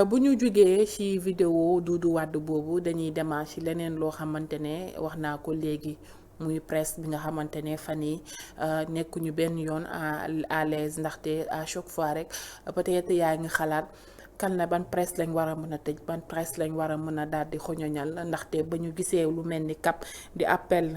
bu ñu jógee ci vidéo Doudou Wade boobu dañuy demaat ci leneen loo xamante ne wax naa ko léegi muy presse bi nga xamante ne fan yi nekkuñu benn yoon à l'aise ndaxte à chaque fois rek peut-être yaa ngi xalaat kan la ban presse lañ war a mën a tëj ban presse lañ war a mën a daal di xoñoñal ndaxte ba ñu gisee lu mel ni CAP di appel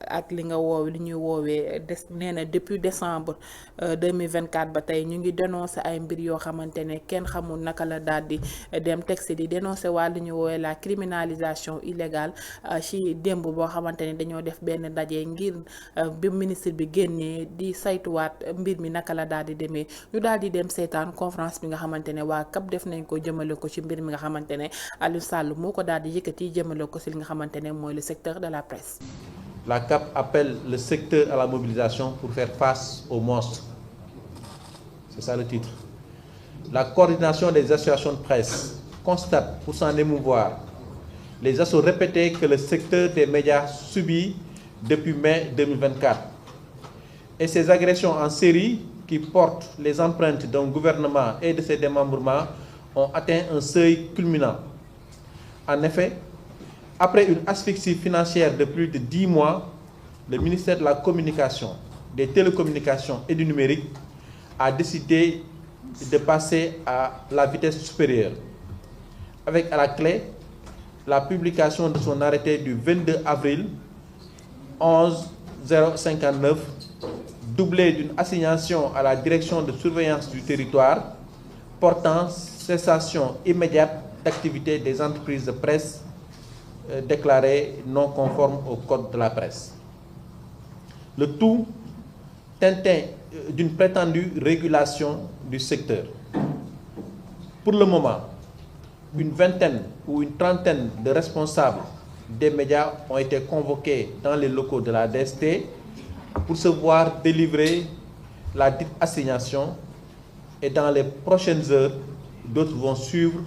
ak li nga woowe li ñuy woowee des nee na depuis décembre 2024 ba tey ñu ngi dénoncé ay mbir yoo xamante ne kenn xamul naka la daal di dem texte di dénoncé waa li ñuy woowee la criminalisation illégale ci démb boo xamante ne dañoo def benn daje ngir bi ministre bi génnee di saytuwaat mbir mi naka la daal di demee ñu daal di dem seetaan conférence bi nga xamante ne waa CAP def nañ ko jëmale ko ci mbir mi nga xamante ne Aliou Sall moo ko daal di yëkkati jëmale ko ci li nga xamante ne mooy le secteur de la presse. La CAP appelle le secteur à la mobilisation pour faire face aux monstres. C'est ça le titre. La coordination des associations de presse constate, pour s'en émouvoir, les assauts répétés que le secteur des médias subit depuis mai 2024 et ces agressions en série qui portent les empreintes d'un gouvernement et de ses démembrements ont atteint un seuil culminant. En effet, après une asphyxie financière de plus de 10 mois, le ministère de la Communication, des Télécommunications et du Numérique a décidé de passer à la vitesse supérieure, avec à la clé la publication de son arrêté du 22 avril 11-059, doublé d'une assignation à la direction de surveillance du territoire portant cessation immédiate d'activité des entreprises de presse déclarées non conformes au code de la presse. Le tout teinté d'une prétendue régulation du secteur. Pour le moment, une vingtaine ou une trentaine de responsables des médias ont été convoqués dans les locaux de la DST pour se voir délivrer la dite assignation et dans les prochaines heures, d'autres vont suivre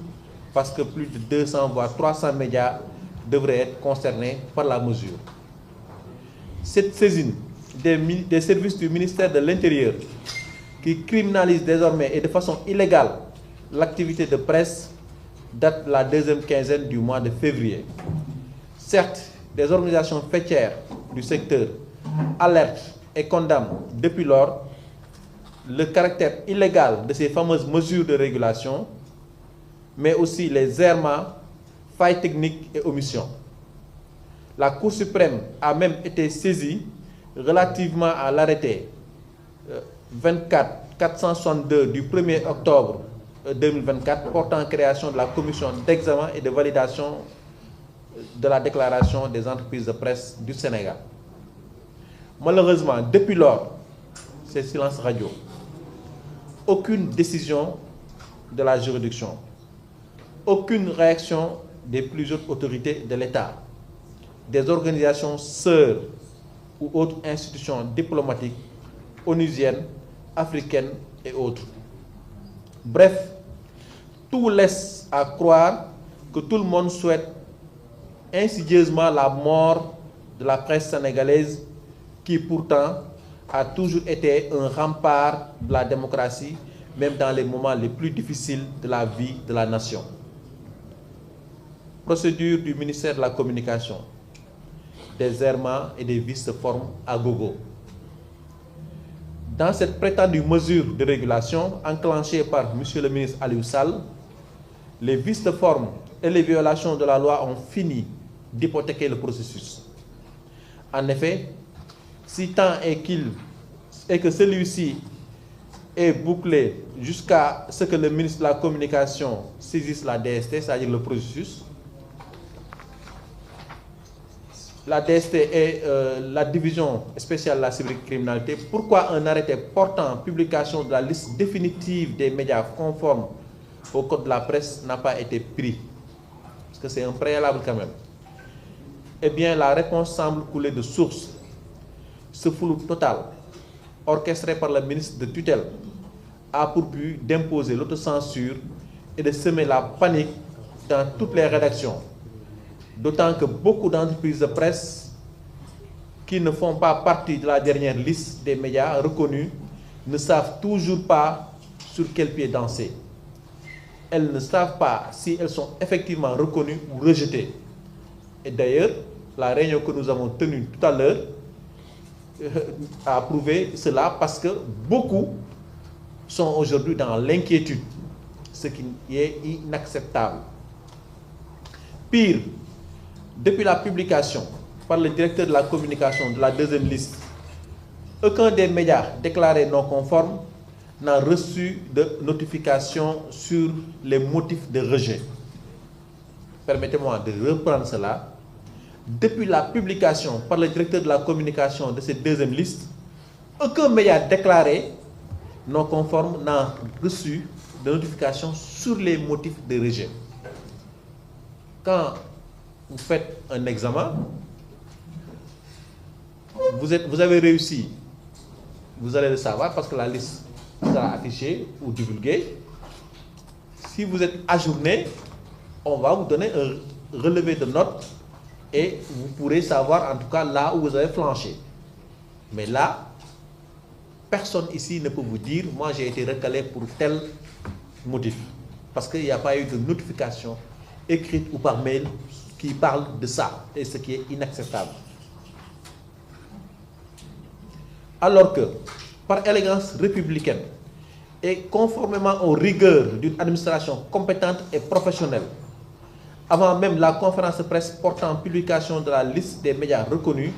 parce que plus de 200 voire 300 médias devraient être concernés par la mesure. Cette saisine des services du ministère de l'Intérieur qui criminalise désormais et de façon illégale l'activité de presse date de la deuxième quinzaine du mois de février. Certes, des organisations faîtières du secteur alertent et condamnent depuis lors le caractère illégal de ces fameuses mesures de régulation, mais aussi les errements, failles techniques et omissions. La Cour suprême a même été saisie relativement à l'arrêté 24-462 du 1er octobre 2024 portant création de la commission d'examen et de validation de la déclaration des entreprises de presse du Sénégal. Malheureusement, depuis lors, c'est silence radio. Aucune décision de la juridiction, aucune réaction des plus hautes autorités de l'État, des organisations sœurs ou autres institutions diplomatiques, onusiennes, africaines et autres. Bref, tout laisse à croire que tout le monde souhaite insidieusement la mort de la presse sénégalaise qui pourtant a toujours été un rempart de la démocratie, même dans les moments les plus difficiles de la vie de la nation. Procédure du ministère de la Communication. Des errements et des vices se forment à gogo. Dans cette prétendue mesure de régulation enclenchée par M. le ministre Aliou Sall, les vices de forme et les violations de la loi ont fini d'hypothéquer le processus. En effet, si tant est que celui-ci est bouclé jusqu'à ce que le ministre de la Communication saisisse la DST, c'est-à-dire le processus, la DST est la division spéciale de la cybercriminalité. Pourquoi un arrêté portant publication de la liste définitive des médias conformes au code de la presse n'a pas été pris? Parce que c'est un préalable quand même. Eh bien, la réponse semble couler de source. Ce flou total, orchestré par le ministre de tutelle, a pour but d'imposer l'autocensure et de semer la panique dans toutes les rédactions. D'autant que beaucoup d'entreprises de presse qui ne font pas partie de la dernière liste des médias reconnus ne savent toujours pas sur quel pied danser. Elles ne savent pas si elles sont effectivement reconnues ou rejetées. Et d'ailleurs, la réunion que nous avons tenue tout à l'heure a prouvé cela parce que beaucoup sont aujourd'hui dans l'inquiétude, ce qui est inacceptable. Pire, depuis la publication par le directeur de la communication de la deuxième liste, aucun des médias déclarés non conformes n'a reçu de notification sur les motifs de rejet. Permettez-moi de reprendre cela. Depuis la publication par le directeur de la communication de cette deuxième liste, aucun média déclaré non conforme n'a reçu de notification sur les motifs de rejet. Quand vous faites un examen, vous avez réussi, vous allez le savoir parce que la liste sera affichée ou divulguée. Si vous êtes ajourné, on va vous donner un relevé de notes et vous pourrez savoir en tout cas là où vous avez flanché. Mais là, personne ici ne peut vous dire, moi j'ai été recalé pour tel motif. Parce qu'il n'y a pas eu de notification écrite ou par mail qui parle de ça, et ce qui est inacceptable. Alors que, par élégance républicaine et conformément aux rigueurs d'une administration compétente et professionnelle, avant même la conférence de presse portant publication de la liste des médias reconnus,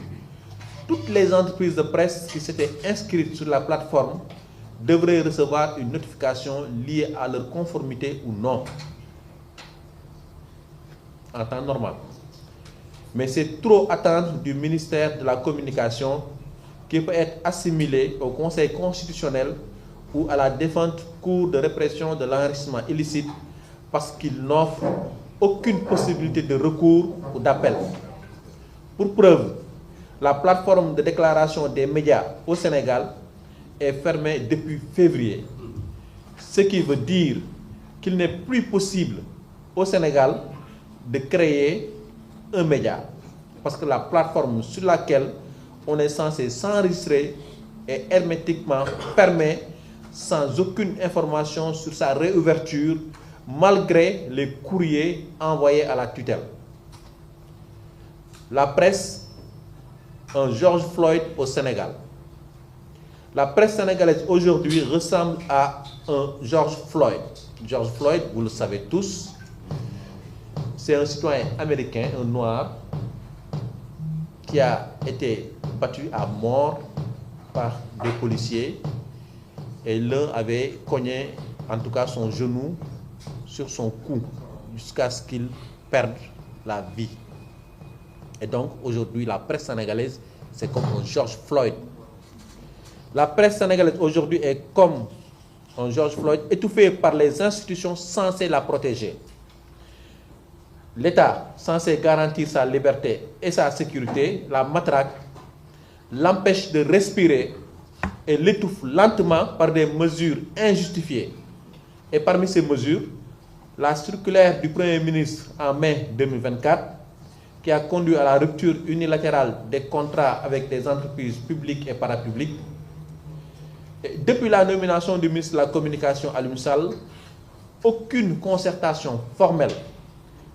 toutes les entreprises de presse qui s'étaient inscrites sur la plateforme devraient recevoir une notification liée à leur conformité ou non, en temps normal. Mais c'est trop attendre du ministère de la Communication qui peut être assimilé au Conseil constitutionnel ou à la défunte Cour de répression de l'enrichissement illicite parce qu'il n'offre aucune possibilité de recours ou d'appel. Pour preuve, la plateforme de déclaration des médias au Sénégal est fermée depuis février, ce qui veut dire qu'il n'est plus possible au Sénégal de créer un média, parce que la plateforme sur laquelle on est censé s'enregistrer et hermétiquement permet sans aucune information sur sa réouverture malgré les courriers envoyés à la tutelle. La presse, un George Floyd au Sénégal. La presse sénégalaise aujourd'hui ressemble à un George Floyd. George Floyd, vous le savez tous, c'est un citoyen américain, un noir, qui a été battu à mort par des policiers et l'un avait cogné en tout cas son genou sur son cou jusqu'à ce qu'il perde la vie. Et donc aujourd'hui la presse sénégalaise c'est comme un George Floyd. La presse sénégalaise aujourd'hui est comme un George Floyd étouffé par les institutions censées la protéger. L'État censé garantir sa liberté et sa sécurité la matraque, l'empêche de respirer et l'étouffe lentement par des mesures injustifiées. Et parmi ces mesures, la circulaire du Premier ministre en mai 2024 qui a conduit à la rupture unilatérale des contrats avec des entreprises publiques et parapubliques. Et depuis la nomination du ministre de la Communication Alioune Sall, aucune concertation formelle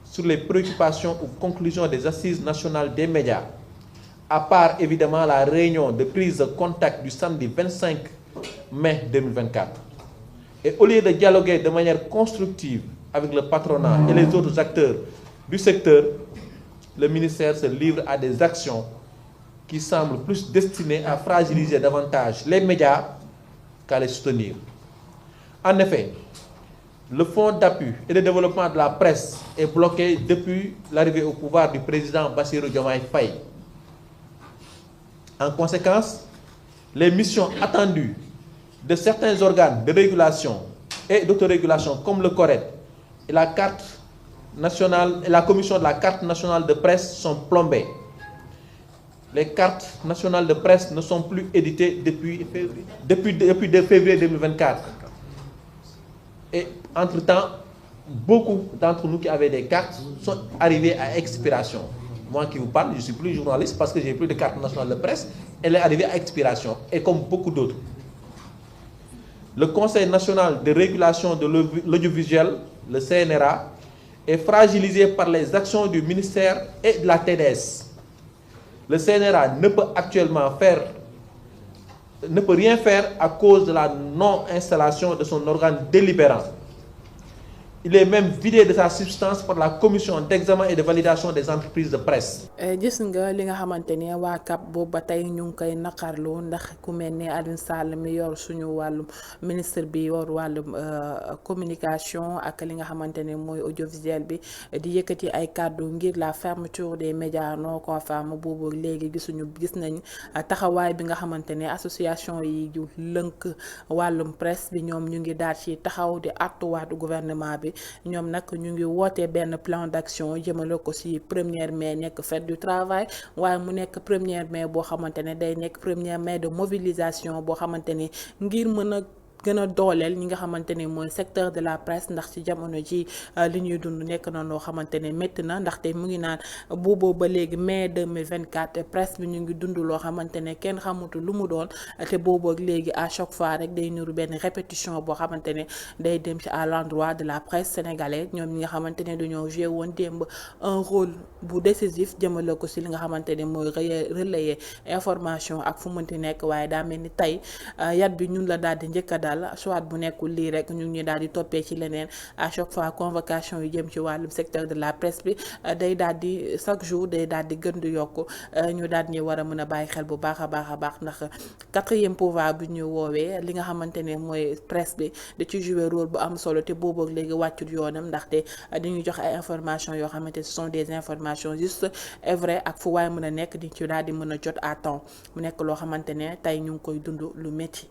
sur les préoccupations ou conclusions des assises nationales des médias, à part évidemment la réunion de prise de contact du samedi 25 mai 2024. Et au lieu de dialoguer de manière constructive avec le patronat et les autres acteurs du secteur, le ministère se livre à des actions qui semblent plus destinées à fragiliser davantage les médias qu'à les soutenir. En effet, le fonds d'appui et de développement de la presse est bloqué depuis l'arrivée au pouvoir du président Bassirou Diomaye Faye. En conséquence, les missions attendues de certains organes de régulation et d'autorégulation comme le CORED et la carte nationale et la commission de la carte nationale de presse sont plombées. Les cartes nationales de presse ne sont plus éditées depuis février 2024. Et entre-temps, beaucoup d'entre nous qui avaient des cartes sont arrivés à expiration. Moi qui vous parle, je ne suis plus journaliste parce que j'ai plus de carte nationale de presse. Elle est arrivée à expiration, et comme beaucoup d'autres. le Conseil national de régulation de l'audiovisuel, le CNRA, est fragilisé par les actions du ministère et de la TDS. Le CNRA ne peut rien faire à cause de la non-installation de son organe délibérant. Il est même vidé de sa substance par la commission d'examen et de validation des entreprises de presse. gis nga li nga xamante ne waa CAP boobu ba tey ñu ngi koy naqarlu ndax ku mel ne Alioune Sall mi yor suñu wàllum ministre bi yor wàllum communication ak li nga xamante ne mooy audiovisuel bi di yëkkati ay kàddu ngir la fermeture des médias non conformes boobu léegi gis nañ taxawaay bi nga xamante ne association yi ju lënk wàllum presse bi ñoom ñu ngi daal ci taxaw di artuwaat gouvernement bi. ñoom nag ñu ngi woote benn plan d'action jëmale ko ci 1er mai nekk fête du travail waaye mu nekk 1er mai boo xamante ne day nekk 1er mai de mobilisation boo xamante ne ngir mën a gën a dooleel ñi nga xamante ne mooy secteur de la presse ndax ci jamono ji li ñuy dund nekk na loo xamante ne métti na ndaxte mu ngi naan booboo ba léegi mai 2024 presse bi ñu ngi dund loo xamante ne kenn xamutu lu mu doon te booboo léegi à chaque fois rek day nuru benn répétition boo xamante ne day dem ci à l'endroit de la presse sénégalaise ñoom ñi nga xamante ne dañoo joué woon démb un rôle bu décisif jëmale ko ci li nga xamante ne mooy relayer information ak fu mënti nekk waaye daa mel ni tey yat bi ñun la daal di njëkk a soit bu nekkul lii rek ñu ngi daal di toppee ci leneen à chaque fois convocation yu jëm ci wàllum secteur de la presse bi day daal di chaque jour day daal di gën di yokk ñu daal di war a mën a bàyyi xel bu baax a baax ndax 4e pouvoir bi ñu woowee li nga xamante ne mooy presse bi da ci jouer rôle bu am solo te boobu ak léegi wàccut yoonam ndaxte dañuy jox ay informations yoo xamante ce sont des informations justes et vraies ak fu waay mën a nekk di ci daal di mën a jot à temps mu nekk loo xamante ne tey ñu ngi koy dund lu métti.